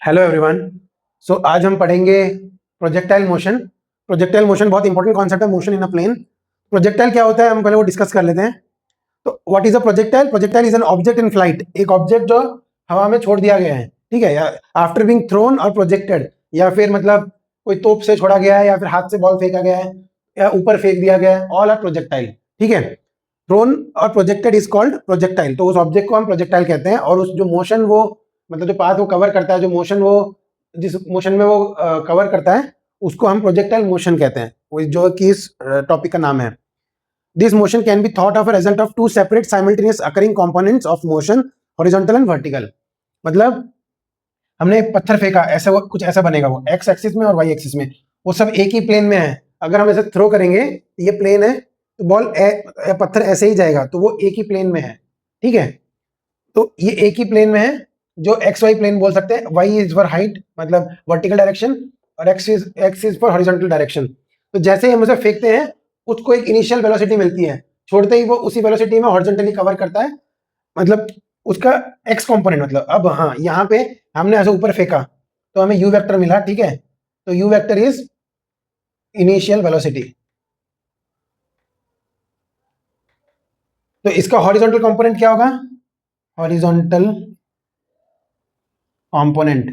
Hello everyone. सो आज हम पढ़ेंगे प्रोजेक्टाइल मोशन। प्रोजेक्टाइल मोशन बहुत इंपॉर्टेंट कॉन्सेप्ट है, motion in a plane. Projectile क्या होता है हम पहले वो डिस्कस कर लेते हैं। तो what is a projectile? Projectile is an object in flight, एक ऑब्जेक्ट जो हवा में छोड़ दिया गया है, ठीक है, या आफ्टर बीइंग थ्रोन और प्रोजेक्टेड, या फिर मतलब कोई तोप से छोड़ा गया है, या फिर हाथ से बॉल फेंका गया है, या ऊपर फेंक दिया गया है, ऑल आर प्रोजेक्टाइल। ठीक है, थ्रोन और प्रोजेक्टेड इज कॉल्ड प्रोजेक्टाइल। तो उस ऑब्जेक्ट को हम प्रोजेक्टाइल कहते हैं, और उस जो मोशन वो मतलब जो पाथ वो कवर करता है, जो मोशन वो जिस मोशन में वो कवर करता है, उसको हम प्रोजेक्टाइल मोशन कहते हैं, वो जो कि इस टॉपिक का नाम है। This motion can be thought of a result of two separate simultaneous occurring components of motion, horizontal and vertical. मतलब हमने एक पत्थर फेंका, ऐसा कुछ ऐसा बनेगा, वो एक्स एक्सिस में और वाई एक्सिस में, वो सब एक ही प्लेन में है। अगर हम ऐसे थ्रो करेंगे, ये प्लेन है, तो बॉल पत्थर ऐसे ही जाएगा, तो वो एक ही प्लेन में है। ठीक है, तो ये एक ही प्लेन में है, जो एक्स वाई प्लेन बोल सकते हैं। वाई इज फॉर हाइट, मतलब वर्टिकल डायरेक्शन, और x is for horizontal direction. तो जैसे ही हम उसे फेंकते हैं, उसको एक इनिशियल वेलोसिटी मिलती है, छोड़ते ही वो उसी वेलोसिटी में हॉरिजॉन्टली कवर करता है, मतलब उसका एक्स कंपोनेंट। मतलब अब हाँ, यहाँ पे हमने ऐसे ऊपर फेंका तो हमें यू वेक्टर मिला, ठीक है, तो you vector is initial velocity. तो इसका हॉरिजॉन्टल कंपोनेंट क्या होगा? हॉरिजॉन्टल कंपोनेंट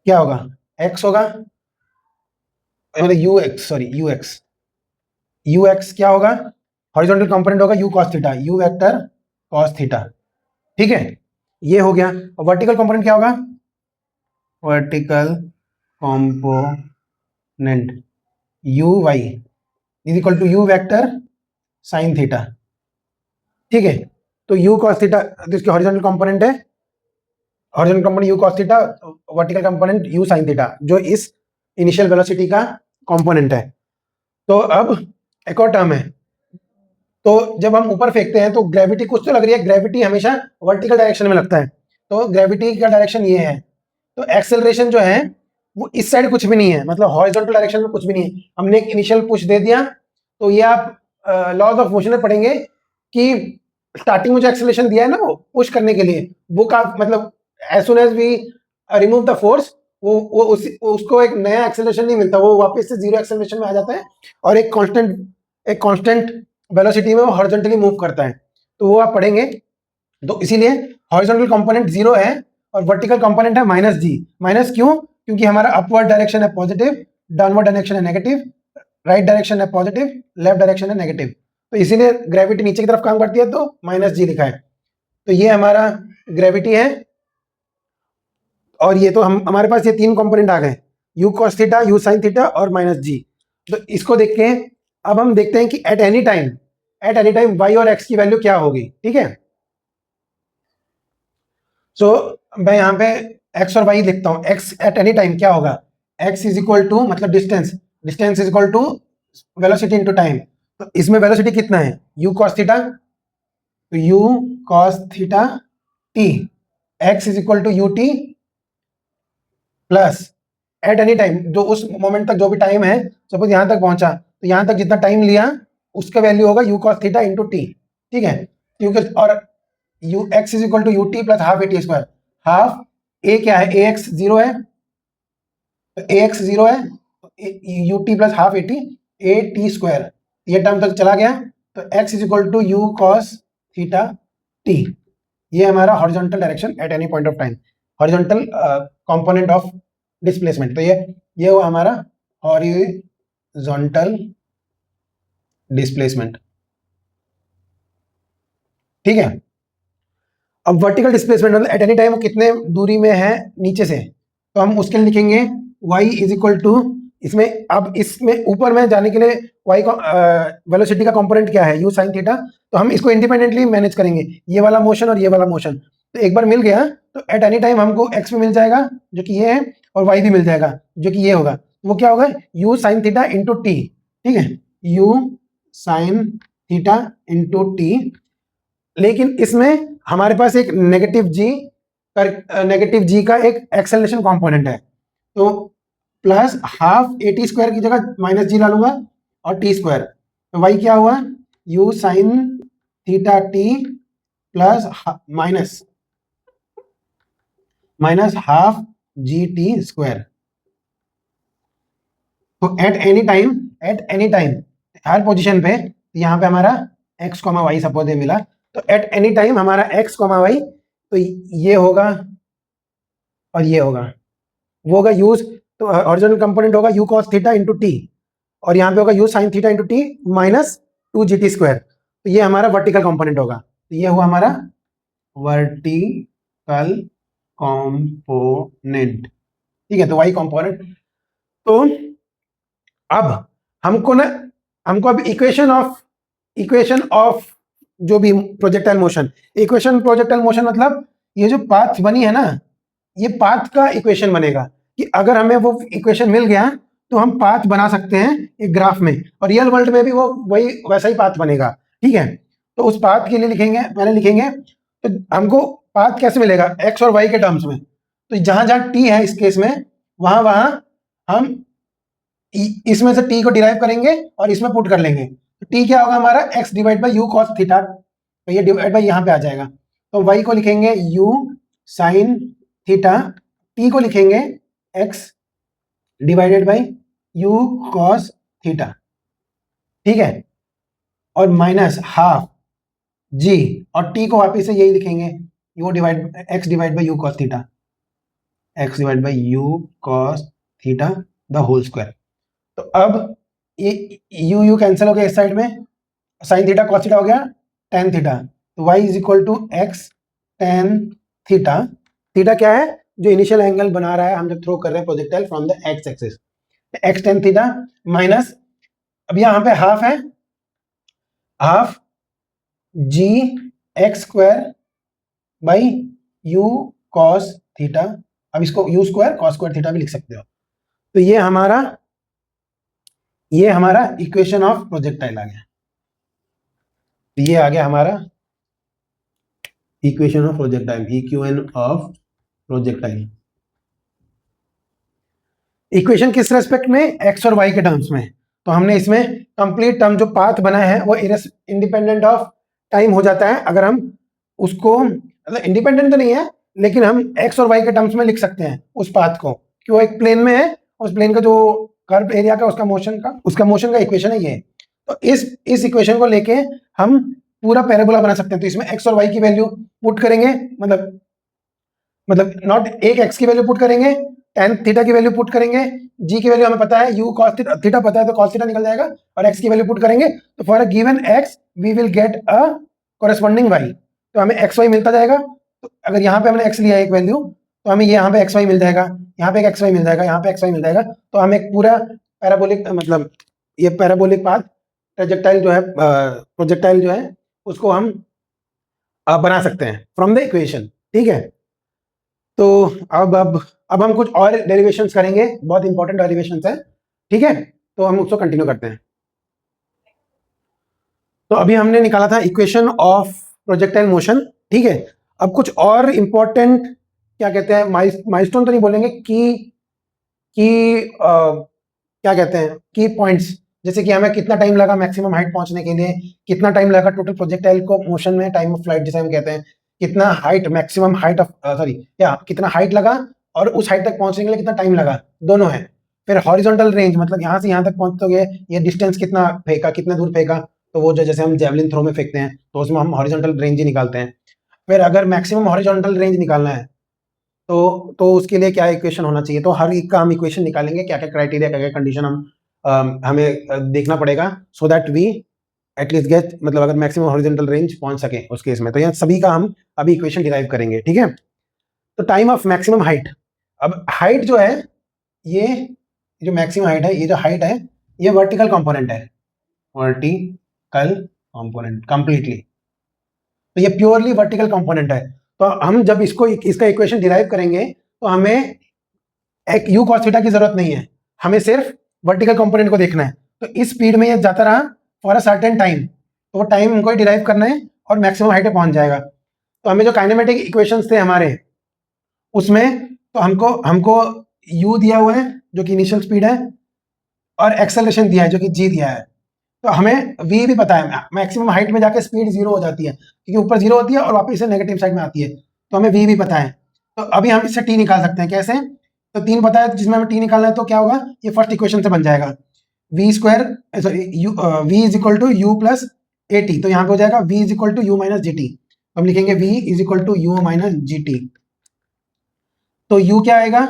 क्या होगा? एक्स होगा, मतलब you x, sorry you x. You x क्या होगा? हॉरिजॉन्टल कंपोनेंट होगा u cos theta, you vector cos theta. ठीक है, ये हो गया। और वर्टिकल कंपोनेंट क्या होगा? Vertical component u y is equal to u vector sine theta. ठीक है, तो यू कॉस थीटा तो इसके हॉरिजॉन्टल कंपोनेंट है, horizontal component u cos theta, vertical component u sine theta, जो इस इनिशियल वेलोसिटी का कंपोनेंट है। तो अब एक और टर्म है, तो जब हम ऊपर फेंकते हैं तो ग्रेविटी कुछ तो लग रही है, ग्रेविटी हमेशा वर्टिकल डायरेक्शन में लगता है, तो ग्रेविटी का डायरेक्शन ये है। तो एक्सेलरेशन जो है वो इस साइड कुछ भी नहीं है, मतलब हॉरिजॉन्टल डायरेक्शन में कुछ भी नहीं है। हमने एक इनिशियल पुश दे दिया, तो ये आप लॉज ऑफ मोशन में पढ़ेंगे कि स्टार्टिंग में जो एक्सेलरेशन दिया है ना, वो पुश करने के लिए, वो का मतलब as soon as we remove the force, उसको एक नया एक्सेलरेशन नहीं मिलता, वो वापस से जीरो एक्सेलरेशन में आ जाता है, और एक कांस्टेंट वेलोसिटी में वो हॉरिजॉन्टली मूव करता है। तो वो आप पढ़ेंगे। तो इसीलिए हॉरिजॉन्टल कंपोनेंट जीरो है और वर्टिकल कंपोनेंट है माइनस जी। माइनस क्यों? क्योंकि हमारा अपवर्ड डायरेक्शन है पॉजिटिव, डाउनवर्ड डायरेक्शन है नेगेटिव, राइट डायरेक्शन है पॉजिटिव, लेफ्ट डायरेक्शन है नेगेटिव। तो इसीलिए ग्रेविटी नीचे की तरफ काम करती है, तो माइनस जी लिखा है। तो ये हमारा ग्रेविटी है, और ये तो हम हमारे पास ये तीन कंपोनेंट आ गए, you cos theta, you sine theta और माइनस जी। तो इसको देख के अब हम देखते हैं कि एट एनी टाइम वाई और एक्स की वैल्यू क्या होगी। ठीक है, सो मैं यहाँ पे एक्स और वाई लिखता हूँ। एक्स एट एनी टाइम क्या होगा? एक्स इज इक्वल टू मतलब distance, distance is equal to velocity into time. तो इसमें वेलोसिटी कितना है? यू कॉस थीटा, तो u cos theta t, x is equal to u t plus at any time, जो उस मोमेंट तक जो भी टाइम है, सपोज यहां तक पहुंचा, तो यहां तक जितना टाइम लिया उसका वैल्यू होगा u cos theta into t. ठीक है, क्योंकि और u x is equal to u t plus half a t square. Half a क्या है? ए एक्स जीरो है, तो ए एक्स जीरो है, u t plus half a t square, ये टर्म तक चला गया, तो x is equal to u cos theta t. ये हमारा horizontal direction at any point of time, horizontal component of displacement. तो ये हुआ हमारा हॉरिजॉन्टल डिस्प्लेसमेंट। ठीक है, अब वर्टिकल डिस्प्लेसमेंट मतलब एट एनी टाइम कितने दूरी में है नीचे से, तो हम उसके लिए लिखेंगे y इज इक्वल टू, इसमें अब इसमें ऊपर में जाने के लिए y का वेलोसिटी का कंपोनेंट क्या है? u sin theta. तो हम इसको इंडिपेंडेंटली मैनेज करेंगे, ये वाला मोशन और ये वाला मोशन। तो एक बार मिल गया तो एट एनी टाइम हमको x भी मिल जाएगा जो कि ये है, और y भी मिल जाएगा जो कि ये होगा। वो क्या होगा? u sin theta into t. ठीक है, u sin theta into T. लेकिन इसमें हमारे पास एक नेगेटिव जी का एक एक्सेलरेशन कंपोनेंट है, तो plus half a t square की जगह माइनस जी डालूंगा और टी स्क्वायर। तो वाई क्या हुआ? U sine theta t plus minus minus half g t square. तो एट एनी टाइम हर पोजीशन पे, यहाँ पे हमारा एक्स कॉमा वाई सपोज ये मिला, तो एट एनी टाइम हमारा एक्स कॉमा वाई, तो ये होगा और ये होगा, वो होगा यूज, तो हॉरिजॉन्टल कंपोनेंट होगा u cos theta into T, और यहाँ पे होगा you sine theta into T minus 2 gt square. तो ये हमारा वर्टिकल कंपोनेंट होगा। तो ये हुआ हमारा वर्टिकल कंपोनेंट, ठीक है। तो वाई कंपोनेंट। तो अब हमको अब इक्वेशन ऑफ जो भी प्रोजेक्टाइल मोशन, प्रोजेक्टाइल मोशन मतलब ये जो पाथ बनी है ना, ये पाथ का इक्वेशन बनेगा, कि अगर हमें वो इक्वेशन मिल गया तो हम पाथ बना सकते हैं एक ग्राफ में, और रियल वर्ल्ड में भी वो वही वैसा ही पाथ बनेगा, ठीक है। तो उस पाथ के लिए पहले लिखेंगे, तो हमको पाथ कैसे मिलेगा, एक्स और वाई के टर्म्स में। तो जहां जहां टी है इस केस में, वहां वहां हम इसमें से टी को डिराइव करेंगे और इसमें पुट कर लेंगे। तो टी क्या होगा हमारा, x divide by u cos theta, तो ये डिवाइड बाई यहाँ पे आ जाएगा। तो वाई को लिखेंगे यू साइन थीटा, टी को लिखेंगे x divided by u cos theta, ठीक है, और माइनस हाफ जी, और टी को वापिस से यही लिखेंगे, u divide x divide by u cos theta, x divide by u cos theta the whole square. तो अब ये यू कैंसिल हो गया इस साइड में, साइन थीटा कॉस थीटा हो गया टेन थीटा, तो y is equal to x tan theta. Theta क्या है, जो इनिशियल एंगल बना रहा है हम जब थ्रो कर रहे हैं projectile from the x axis, x tan theta minus, अब यहाँ पे हाफ है, half g x square by u cos theta, अब इसको u square cos square theta भी लिख सकते हो। तो ये हमारा इक्वेशन ऑफ प्रोजेक्टाइल आ गया। तो ये आ गया हमारा equation of projectile, equation of projectile. Equation किस रेस्पेक्ट में, एक्स और वाई के टर्म्स में। तो हमने इसमें कंप्लीट टर्म जो पाथ बना है वो इंडिपेंडेंट ऑफ टाइम हो जाता है, अगर हम उसको, मतलब इंडिपेंडेंट तो नहीं है, लेकिन हम एक्स और वाई के टर्म्स में लिख सकते हैं उस पाथ को, कि वो एक प्लेन में है, उस प्लेन का जो कर्व एरिया का उसका मोशन का इक्वेशन है ये। तो इस इक्वेशन को लेके हम पूरा पैराबोला बना सकते हैं। तो इसमें एक्स और वाई की वैल्यू पुट करेंगे, मतलब नॉट एक एक्स की वैल्यू पुट करेंगे, टेन थीटा की वैल्यू पुट करेंगे, जी की वैल्यू हमें पता है, यू कॉस थीटा पता है तो कॉस थीटा निकल जाएगा, और एक्स की वैल्यू पुट करेंगे, तो for a given x we will get a corresponding y. तो हमें एक्स वाई मिलता जाएगा। तो अगर यहाँ पे हमने एक्स लिया एक वैल्यू, तो हमें यहाँ पे एक्स वाई मिल जाएगा, यहाँ पे एक एक्स वाई मिल जाएगा, यहाँ पे एक्स वाई मिल जाएगा। तो हमें एक पूरा पैराबोलिक, मतलब ये पैराबोलिक पाथ प्रोजेक्टाइल जो है, प्रोजेक्टाइल जो है उसको हम बना सकते हैं फ्रॉम द इक्वेशन, ठीक है। तो अब हम कुछ और डेरिवेशंस करेंगे, बहुत इंपॉर्टेंट डेरिवेशंस हैं, ठीक है। तो हम उसको कंटिन्यू करते हैं। तो अभी हमने निकाला था इक्वेशन ऑफ प्रोजेक्टाइल मोशन, ठीक है। अब कुछ और इंपॉर्टेंट, क्या कहते हैं, माइलस्टोन तो नहीं बोलेंगे, क्या कहते हैं, की पॉइंट्स, जैसे कि हमें कितना टाइम लगा मैक्सिमम हाइट पहुंचने के लिए, कितना टाइम लगा टोटल प्रोजेक्टाइल को मोशन में, टाइम ऑफ फ्लाइट जिसे हम कहते हैं, कितना हाइट, मैक्सिमम हाइट ऑफ कितना हाइट लगा, और उस हाइट तक पहुंचने के लिए कितना टाइम लगा, दोनों है। फिर हॉरिजॉन्टल रेंज, मतलब यहाँ से यहाँ तक पहुंचोगे, ये डिस्टेंस कितना फेंका, कितना दूर फेंका, तो वो जो जैसे हम जेवलिन थ्रो में फेंकते हैं तो उसमें हम हॉरिजॉन्टल रेंज ही निकालते हैं। फिर अगर मैक्सिमम हॉरिजॉन्टल रेंज निकालना है तो उसके लिए क्या इक्वेशन होना चाहिए, तो हर एक का हम इक्वेशन निकालेंगे, क्या क्या क्राइटेरिया, क्या क्या कंडीशन हमें देखना पड़ेगा, so that we at least get, मतलब अगर मैक्सिमम हॉरिजॉन्टल रेंज पहुंच सके उस केस में। तो यहाँ सभी का हम अभी इक्वेशन डिराइव करेंगे, ठीक है। तो टाइम ऑफ मैक्सिमम हाइट, अब हाइट जो है, ये जो मैक्सिमम हाइट है, ये जो हाइट है, ये वर्टिकल कंपोनेंट है, वर्टिकल कंपोनेंट कंप्लीटली, तो ये प्योरली वर्टिकल कंपोनेंट है। तो हम जब इसका इक्वेशन डिराइव करेंगे तो हमें एक यू कॉस थीटा की जरूरत नहीं है, हमें सिर्फ वर्टिकल कंपोनेंट को देखना है। तो इस स्पीड में ये जाता रहा फॉर अ सर्टेन टाइम, तो वो टाइम हमको डिराइव करना है और मैक्सिमम हाइट पे पहुंच जाएगा। तो हमें जो काइनेमेटिक इक्वेशंस थे हमारे, उसमें तो हमको यू दिया हुआ है जो कि इनिशियल स्पीड है, और एक्सेलरेशन दिया है जो कि जी दिया है। तो हमें v भी पता है, मैक्सिमम हाइट में जाके स्पीड जीरो हो जाती है, क्योंकि ऊपर जीरो होती है और वापस से नेगेटिव साइड में आती है, तो हमें v भी पता है। तो अभी हम इससे टी निकाल सकते हैं। कैसे? तो 3 पता है जिसमें हमें टी निकालना है, तो क्या होगा, ये फर्स्ट इक्वेशन से बन जाएगा, v square sorry v is equal to u plus a t. तो यहाँ पे हो जाएगा v is equal to u minus g t. हम लिखेंगे v is equal to u minus g t. तो u क्या आएगा,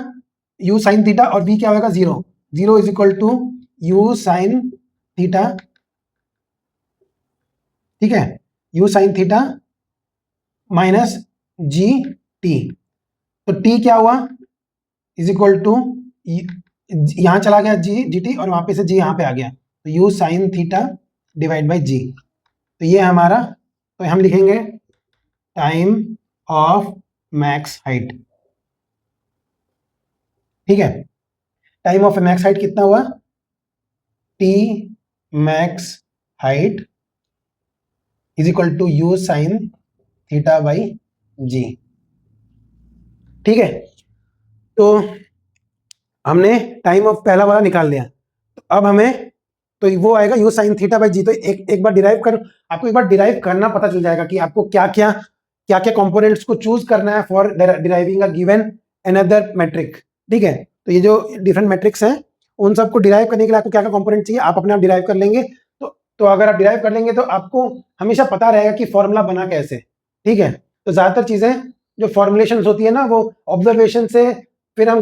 u साइन थीटा, और v क्या होगा, zero. Zero is equal to u sine theta, ठीक है, u sine theta minus g t. तो t क्या हुआ, इज इक्वल टू, यहां चला गया जी टी, और वहां पे से g यहां पे आ गया, तो u sine theta divide by g. तो ये हमारा, तो हम लिखेंगे टाइम ऑफ मैक्स हाइट, ठीक है। टाइम ऑफ मैक्स हाइट कितना हुआ, t max height is equal to u sine theta by g, ठीक है। तो हमने टाइम ऑफ पहला वाला निकाल लिया। तो अब हमें, तो वो आएगा you sine theta by g. तो एक बार डिराइव कर, आपको एक बार डिराइव करना पता चल जाएगा कि आपको क्या क्या कंपोनेंट्स को चूज करना है for deriving a given another metric, ठीक है। तो ये जो डिफरेंट मैट्रिक्स हैं, उन सबको डिराइव करने के लिए आपको क्या क्या कंपोनेंट चाहिए, आप अपने आप डिराइव कर लेंगे। तो अगर आप डिराइव कर लेंगे तो आपको हमेशा पता रहेगा कि फॉर्मूला बना कैसे, ठीक है। तो ज्यादातर चीजें जो फॉर्मुलेशन होती है ना, वो ऑब्जर्वेशन से, फिर हम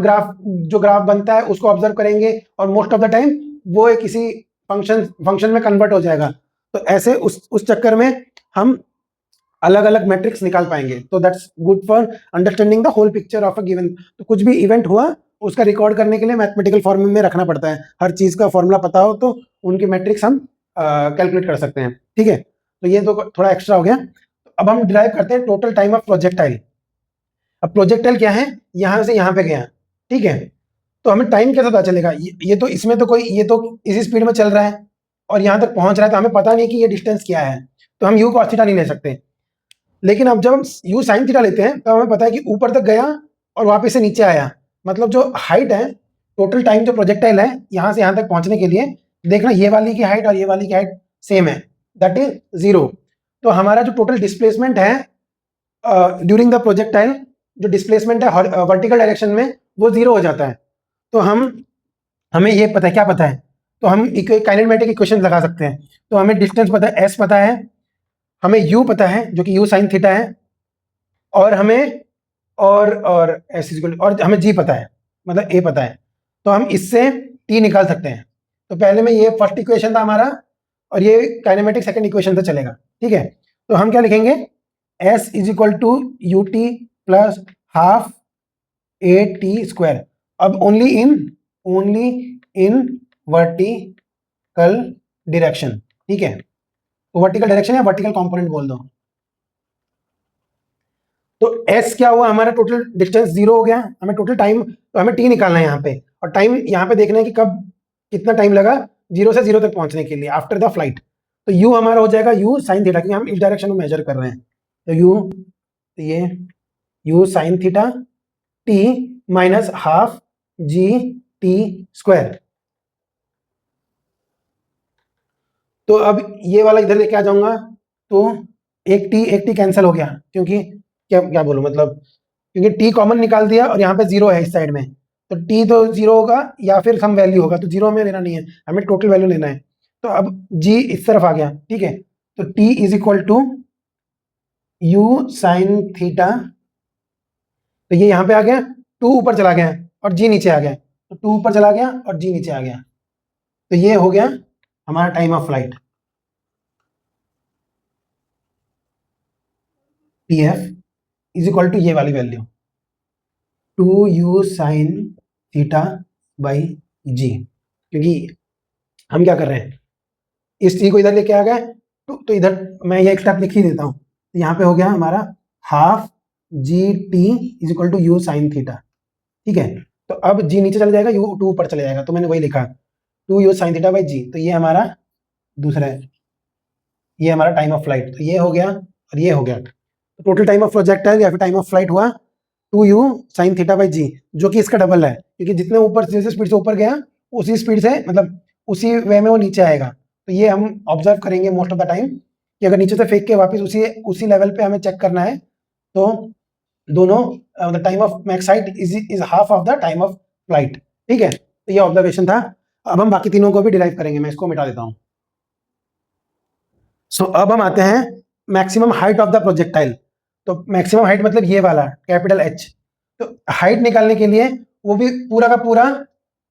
जो ग्राफ बनता है उसको ऑब्जर्व करेंगे, और मोस्ट ऑफ द टाइम वो किसी फंक्शन में कन्वर्ट हो जाएगा। तो ऐसे उस चक्कर में हम अलग अलग मैट्रिक्स निकाल पाएंगे। तो that's good for understanding the whole picture of a given. तो कुछ भी इवेंट हुआ, उसका रिकॉर्ड करने के लिए मैथमेटिकल फॉर्म में रखना पड़ता है। हर चीज का फॉर्मूला पता हो तो उनके मैट्रिक्स हम कैलकुलेट कर सकते हैं, ठीक है। तो ये तो थोड़ा एक्स्ट्रा हो गया। अब हम डिराइव करते हैं टोटल टाइम ऑफ प्रोजेक्टाइल। अब प्रोजेक्टाइल क्या है, यहां से यहां पे गया, ठीक है। तो हमें टाइम कैसे पता चलेगा, ये तो इसमें तो कोई, ये तो इसी स्पीड में चल रहा है और यहां तक पहुंच रहा है, तो हमें पता नहीं कि ये डिस्टेंस क्या है, तो हम यू कॉस थीटा नहीं ले सकते। लेकिन अब जब हम यू साइन थीटा लेते हैं तो हमें पता है कि ऊपर तक गया और वापस से नीचे आया, मतलब जो हाइट है, टोटल टाइम जो प्रोजेक्टाइल है यहां से यहां तक पहुंचने के लिए, देखना ये वाली की हाइट और ये वाली की हाइट सेम है, दैट इज जीरो। तो हमारा जो टोटल डिस्प्लेसमेंट है ड्यूरिंग द प्रोजेक्टाइल, जो डिस्प्लेसमेंट है वर्टिकल डायरेक्शन में, वो जीरो हो जाता है। तो हमें ये पता है, क्या पता है, तो हम काइनेमेटिक इक्वेशन लगा सकते हैं। तो हमें डिस्टेंस पता है, एस पता है, हमें यू पता है जो कि यू साइन थीटा है, और हमें और एस इक्वल, और हमें जी पता है, मतलब ए पता है। तो हम इससे टी निकाल सकते हैं। तो पहले में ये फर्स्ट इक्वेशन था हमारा, और ये काइनेमेटिक सेकंड इक्वेशन से चलेगा, ठीक है। तो हम क्या लिखेंगे, s is equal to u t plus half a t square. अब ओनली इन वर्टिकल डायरेक्शन, ठीक है। तो वर्टिकल डायरेक्शन या वर्टिकल कंपोनेंट बोल दो। तो s क्या हुआ, हमारा टोटल डिस्टेंस जीरो हो गया, हमें टोटल टाइम, तो हमें t निकालना है यहाँ पे, और टाइम यहाँ पे देखना है कि कब, कितना टाइम लगा जीरो से जीरो तक पहुंचने के लिए आफ्टर द फ्लाइट। तो u हमारा हो जाएगा u साइन थीटा, क्योंकि हम इस डायरेक्शन में मेजर कर रहे हैं। तो ये u sine theta t minus half g t square. तो अब ये वाला इधर लेके आ जाऊंगा, तो एक टी कैंसिल हो गया, क्योंकि क्या क्या बोलूं, मतलब क्योंकि टी कॉमन निकाल दिया और यहाँ पे जीरो है इस साइड में, तो टी तो जीरो होगा या फिर सम वैल्यू होगा, तो जीरो हमें लेना नहीं है, हमें टोटल वैल्यू लेना है। तो अब जी इस तरफ आ गया, ठीक है। तो t is equal to u sine theta, तो ये यहाँ पे आ गया, टू ऊपर चला गया और जी नीचे आ गया, तो टू ऊपर चला गया और जी नीचे आ गया। तो ये हो गया हमारा time of flight, p f is equal to ये वाली value, two u sine theta by g. क्योंकि हम क्या कर रहे हैं, इस टी को इधर लेके आ गए, तो इधर मैं ये एक स्टेप लिख ही देता हूँ। तो यहाँ पे हो गया हमारा half g t is equal to u sine theta, ठीक है। तो अब जी नीचे चला जाएगा, यू टू ऊपर चले जाएगा, तो मैंने वही लिखा, two u sine theta by g. तो ये हमारा दूसरा है, ये हमारा टाइम ऑफ फ्लाइट, तो ये हो गया और ये हो गया। तो टोटल टाइम ऑफ प्रोजेक्टाइल या फिर टाइम ऑफ फ्लाइट हुआ two u sine theta by g, जो कि इसका डबल है, क्योंकि जितने ऊपर, जैसे स्पीड से ऊपर गया उसी स्पीड से, मतलब उसी वे में वो नीचे आएगा। तो ये हम ऑब्जर्व करेंगे मोस्ट ऑफ द टाइम, कि अगर नीचे से फेंक के वापस उसी उसी लेवल पे हमें चेक करना है, तो दोनों the time of max height is half of the time of flight. ठीक है, तो ये ऑब्जर्वेशन था। अब हम बाकी तीनों को भी डिराइव करेंगे, मैं इसको मिटा देता हूं। सो अब हम आते हैं maximum height of the projectile. तो मैक्सिमम हाइट मतलब ये वाला कैपिटल एच। तो हाइट निकालने के लिए वो भी पूरा का पूरा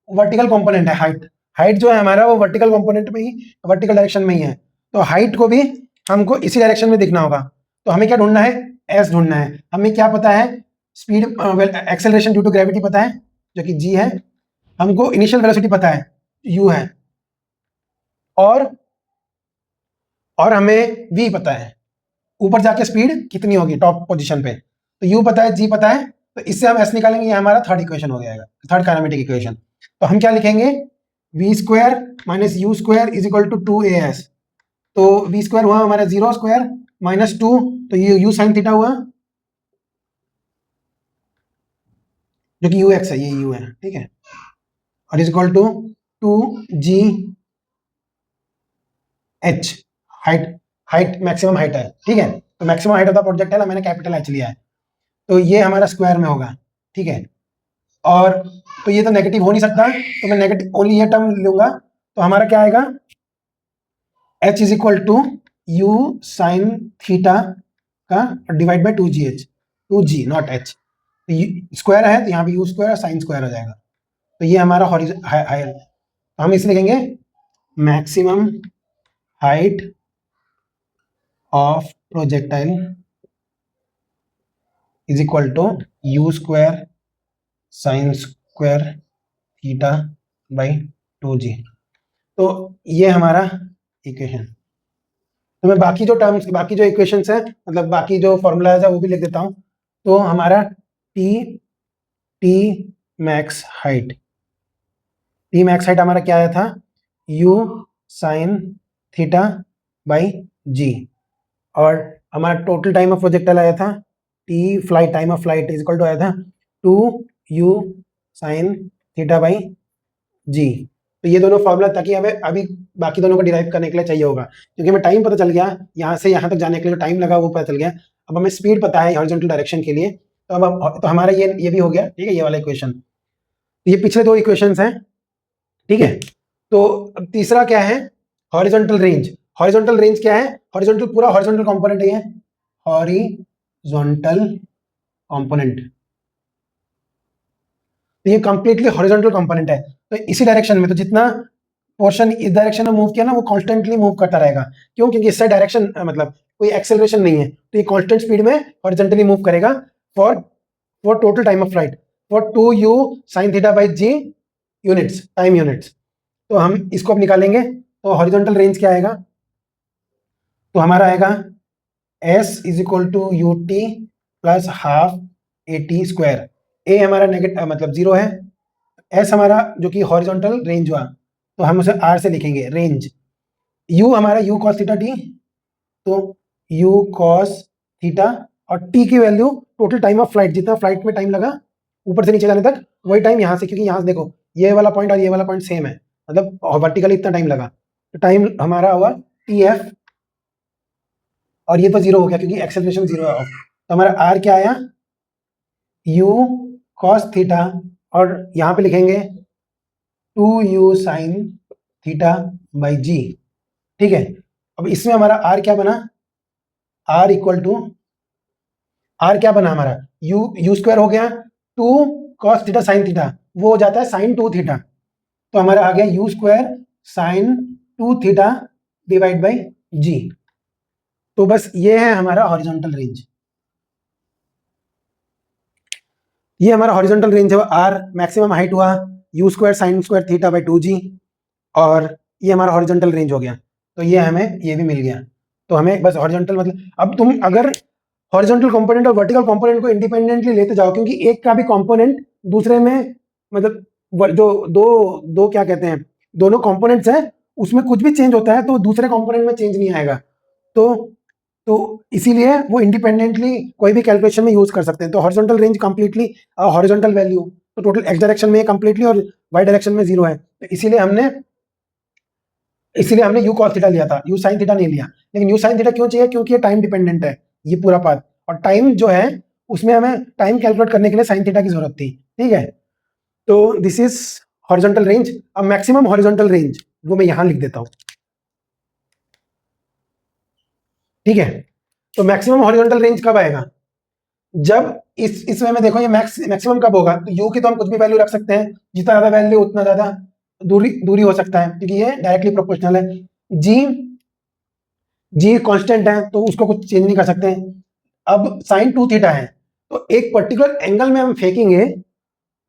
वर्टिकल कंपोनेंट है। हाइट हाइट जो है हमारा वो वर्टिकल कंपोनेंट में ही, वर्टिकल डायरेक्शन में ही है। तो हाइट को भी हमको इसी डायरेक्शन में दिखना होगा। तो हमें क्या ढूंढना है, एस ढूंढना है। हमें क्या पता है, speed acceleration due to gravity पता है जो कि जी है। हमको इनिशियल वेलोसिटी पता है, यू है। और हमें वी पता है, ऊपर जाके स्पीड कितनी होगी टॉप पोजीशन पे। तो यू पता है, जी पता है। तो इससे हम एस निकालेंगे, ये हमारा थर्ड इक्वेशन हो जाएगा, थर्ड काइनेमेटिक इक्वेशन। तो हम क्या लिखेंगे, v square minus u square is equal to 2as। तो वी स्क्वायर हुआ हमारा 0 स्क्वायर माइनस 2, तो ये यू साइन थीटा हुआ जो कि यू एक्स है, ये यू है। ठीक है, और is equal to 2g h। Height height maximum height है। ठीक है, तो maximum height of the projectile मैंने कैपिटल एच लिया है, तो ये हमारा स्क्वायर में होगा। ठीक है, और तो ये तो नेगेटिव हो नहीं सकता, तो मैं नेगेटिव ओनली ये टर्म लूंगा। तो हमारा क्या आएगा, h is equal to u sine theta का divide by 2gh, 2g not h। Square है तो यहाँ पे यू स्क्वायर साइन स्क्वायर हो जाएगा। तो ये हमारा हाइट, तो हम इसे लिखेंगे maximum height of projectile is equal to u square sine square theta by 2g। तो ये हमारा इक्वेशन। तो मैं बाकी जो टर्म्स, बाकी जो इक्वेशंस है, मतलब बाकी जो फॉर्मूलाज है वो भी लिख देता हूं। तो हमारा t max height, t max height हमारा क्या आया था, u sine theta by g. और हमारा टोटल टाइम ऑफ प्रोजेक्टाइल आया था, t flight time of flight is equal to आया था 2u sign theta by g. तो ये दोनों फॉर्मूला, ताकि हमें अभी बाकी दोनों को डिराइव करने के लिए चाहिए होगा, क्योंकि हमें टाइम पता चल गया, यहाँ से यहाँ तक जाने के लिए जो टाइम लगा वो पता चल गया। अब हमें स्पीड पता है हॉरिजॉन्टल डायरेक्शन के लिए। तो अब तो हमारा ये भी हो गया। ठीक है, ये वाला इक्वेशन, ये पिछले दो इक्वेशंस हैं। ठीक है, तो अब तीसरा क्या है, हॉरिजॉन्टल रेंज। हॉरिजॉन्टल रेंज क्या है, हॉरिजॉन्टल पूरा हॉरिजॉन्टल कंपोनेंट है, हॉरिजॉन्टल कंपोनेंट। तो ये कंप्लीटली हॉरिजॉन्टल कंपोनेंट है। तो इसी डायरेक्शन में, तो जितना पोर्शन इस डायरेक्शन में मूव किया ना, वो कांस्टेंटली मूव करता रहेगा। क्यों, क्योंकि इससे डायरेक्शन मतलब कोई एक्सेलरेशन नहीं है, तो ये कांस्टेंट स्पीड में हॉरिजॉन्टली मूव करेगा for total time of flight, for 2u sin theta by g units, time units. तो हम इसको अब निकालेंगे। तो हॉरिजॉन्टल रेंज क्या आएगा, तो हमारा आएगा s is equal to u t plus half a t square. A हमारा नेगेटिव मतलब 0 है, एस हमारा जो कि हॉरिजॉन्टल रेंज हुआ, तो हम उसे आर से लिखेंगे रेंज। यू हमारा यू कॉस थीटा टी, तो यू कॉस थीटा, और टी की value total time of flight, जितना फ्लाइट में टाइम लगा ऊपर से नीचे जाने तक, वही टाइम यहाँ से, क्योंकि यहाँ से देखो ये वाला पॉइंट और ये वाला पॉइंट सेम है, मतलब वर्टिकली इतना टाइम लगा। तो टाइम हमारा हुआ टी एफ, और ये तो 0 हो गया क्योंकि एक्सेलरेशन 0 है। तो हमारा आर क्या आया, यू कॉस थीटा, और यहाँ पे लिखेंगे 2u sign theta by g. ठीक है, अब इसमें हमारा आर क्या बना, आर इक्वल टू, आर क्या बना हमारा, यू स्क्वायर हो गया 2 कॉस थीटा साइन थीटा, वो हो जाता है साइन 2 थीटा। तो हमारा आ गया u square sine 2 theta divide by g. तो बस ये है हमारा हॉरिजॉन्टल रेंज, ये हमारा हॉरिजॉन्टल रेंज है। आर मैक्सिमम हाइट हुआ u square sine square theta by 2g, और ये हमारा हॉरिजॉन्टल रेंज हो गया। तो ये हमें ये भी मिल गया। तो हमें बस हॉरिजॉन्टल मतलब, अब तुम अगर हॉरिजॉन्टल कंपोनेंट और वर्टिकल कंपोनेंट को इंडिपेंडेंटली लेते जाओ, क्योंकि एक का भी कंपोनेंट दूसरे में, मतलब जो दो दो क्या कहते हैं, दोनों कंपोनेंट्स हैं, उसमें कुछ भी चेंज होता है तो दूसरे कंपोनेंट में चेंज नहीं आएगा। तो तो इसीलिए वो इंडिपेंडेंटली कोई भी कैलकुलेशन में यूज कर सकते हैं। तो horizontal range completely horizontal value, तो टोटल एक्स डायरेक्शन में कंप्लीटली, और वाई डायरेक्शन में 0 है। तो इसीलिए हमने यू कॉस थीटा लिया था, यू साइन थीटा नहीं लिया। लेकिन यू साइन थीटा क्यों चाहिए, क्योंकि ये टाइम डिपेंडेंट है ये पूरा पाथ, और टाइम जो है उसमें हमें टाइम कैलकुलेट करने के लिए साइन थीटा की जरूरत थी, ठीक है। तो दिस इज हॉरिजॉन्टल रेंज। अब मैक्सिमम हॉरिजॉन्टल रेंज वो मैं यहां लिख देता हूं, ठीक है। तो मैक्सिमम हॉरिजॉन्टल रेंज कब आएगा, जब इस वे में देखो ये मैक्सिमम कब होगा, तो यू की तो हम कुछ भी वैल्यू रख सकते हैं, जितना ज्यादा वैल्यू उतना ज्यादा दूरी हो सकता है, क्योंकि ये डायरेक्टली प्रोपोर्शनल है। जी कांस्टेंट है तो उसको कुछ चेंज नहीं कर सकते हैं। अब साइन 2 थीटा है, तो एक पर्टिकुलर एंगल में हम फेंकेंगे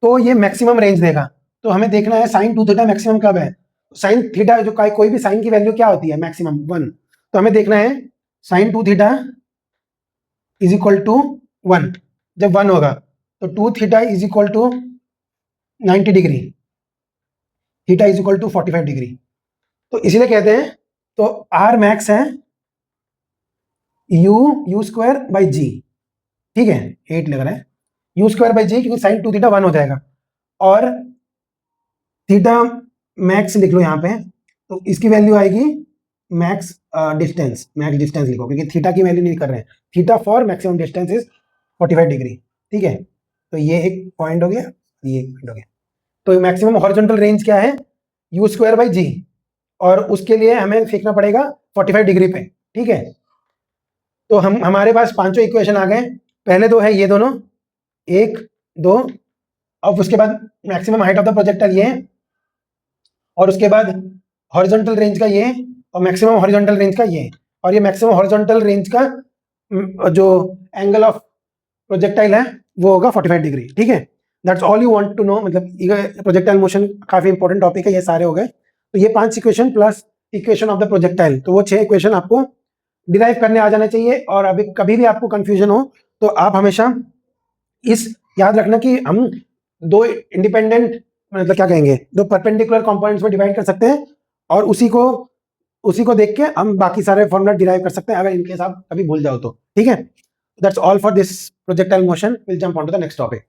तो ये मैक्सिमम रेंज देगा। तो हमें देखना है साइन 2 थीटा मैक्सिमम कब है। साइन थीटा जो कोई भी साइन की वैल्यू क्या होती है, मैक्सिमम 1। तो हमें देखना है sine 2 theta is equal to 1। जब 1 होगा तो 2 theta is equal to 90 degree, theta is equal to 45 degree. तो इसीलिए कहते हैं, तो आर मैक्स है यू स्क्वायर बाई जी, ठीक है, 8 लग रहा है, यू स्क्वायर बाई जी, क्योंकि साइन 2 थीटा 1 हो जाएगा। और थीटा मैक्स लिख लो यहाँ पे, तो इसकी वैल्यू आएगी मैक्स डिस्टेंस, मैक्स डिस्टेंस लिखो, क्योंकि थीटा की वैल्यू नहीं कर रहे हैं। Theta for maximum distance is 45 degree, ठीक है। तो ये एक पॉइंट हो गया, ये एक पॉइंट हो गया। तो मैक्सिमम हॉरिजॉन्टल रेंज क्या है, यू स्क्वायर बाई जी, और उसके लिए हमें फेंकना पड़ेगा 45 डिग्री पे, ठीक है। तो हमारे पास पांचों इक्वेशन आ गए। पहले दो है ये दोनों, 1 2, अब उसके बाद maximum height of the projector ये, और उसके बाद हॉरिजॉन्टल रेंज का ये, और मैक्सिमम हॉरिजॉन्टल रेंज का ये। और ये मैक्सिमम हॉरिजॉन्टल रेंज का जो एंगल ऑफ प्रोजेक्टाइल है वो होगा 45 डिग्री, ठीक है। That's all you want to know. मतलब प्रोजेक्टाइल मोशन काफी इंपॉर्टेंट टॉपिक है, ये सारे हो गए। तो ये 5 equation plus equation of the projectile, तो वो 6 इक्वेशन आपको डिराइव करने आ जाना चाहिए। और अभी कभी भी आपको कंफ्यूजन हो तो आप हमेशा इस याद रखना कि हम दो इंडिपेंडेंट, मतलब क्या कहेंगे, दो परपेंडिकुलर कंपोनेंट्स में डिवाइड कर सकते हैं, और उसी को देख के हम बाकी सारे फॉर्मूला डिराइव कर सकते हैं, अगर इनकेस आप कभी भूल जाओ तो, ठीक है। That's all for this projectile motion. Will jump on to the next topic.